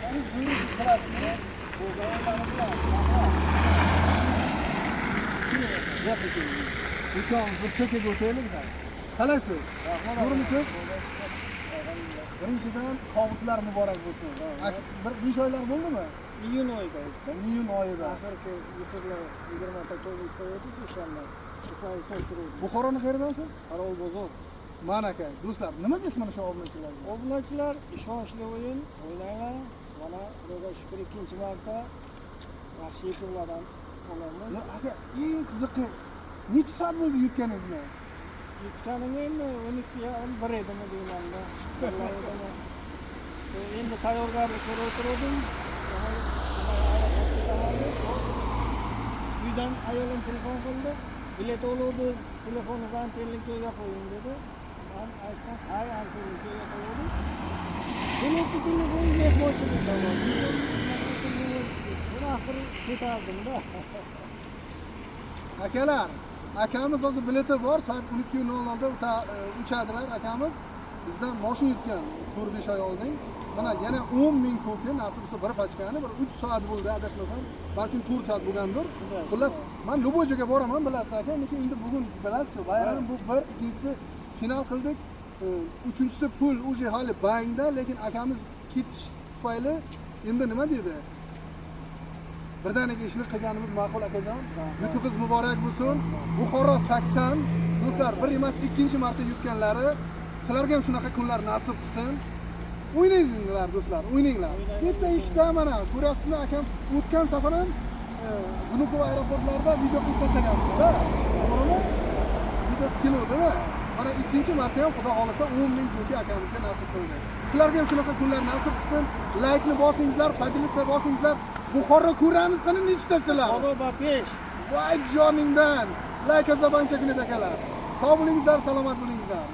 Siz yurisiz bilasizmi? Bu zamonlarni bilasiz. Ikkovimiz bir chekkaga o'taylik-da. Qalaysiz? To'g'rimisiz? Birinchidan qovutlar muborak bo'lsin. Bir 5 oylar bo'ldimi? Iyun oyida. Iyun oyida. Oxirgi yuqorida 20 ta to'yib qo'ydik o'shanda. Buxoroni qayerdansiz? Qarol bozor. Mana aka, do'stlar, nima deysiz mana shu obunachilarga? Obunachilar ishonchli o'yin o'ynanglar. Mana xudoga shukr ikkinchi marta yaxshi yutuqlardan olamiz. Ya aka, eng qiziqi necha soat bo'ldi yutganingizni? Yutganim endi 12-1 edimi deymanda. Endi tayyorgarlik ko'rib o'tirdim. Uydan ayolim telefon qildi. Bilet oluvdiz, telefoningizni antenlik joyga qo'ying dedi. Men aytdim, "Hay, antenlik joyga qo'ydim." Biletni telefon mehmonchilikda bor. Men oxiri ketardim-da. Akalar, akamiz hozir bileti bor, soat 12:00 da uchadilar akamiz. Bizdan mashina yutgan 4-5 oy oldin. Mana yana 10 ming ko'ki nasib bo'lsa bir pachkani bir 3 soat bo'ldi adashmasam, balkim 4 soat bo'lgandir. Xullas, men Lubojoga boraman bilasiz aka, lekin endi bugun bilasizku, bayram bu bir, ikkinchisi final qildik. Uchinchisi pul uje hali bankda, lekin akamiz ketish tufayli endi nima dedi? Birdaniga ishni qilganimiz ma'qul akajon. Yutuqingiz muborak bo'lsin. Buxoro 80 do'stlar, bir emas ikkinchi marta yutganlari, sizlarga ham shunaqa kunlar nasib qilsin. O'ynanglar do'stlar, o'ynanglar. Bitta ikkita mana ko'ryapsizmi akam o'tgan safar ham Vnukovo aeroportlarida video qilib tashlagansiz-da. To'g'rimi? Videosi keluvdi-da. Mana ikkinchi marta ham xudo xolasa 10 ming ko'ki akamizga nasib qildi. Sizlarga ham shunaqa kunlar nasib qilsin. Like-ni bosingizlar, podelitsiya bosingizlar. Buxoro ko'ramiz qani nechtasizlar? Qaroba 5. Voy joningdan. Like asabancha kunida akalar. Sog' bo'lingizlar, salomat bo'lingizlar.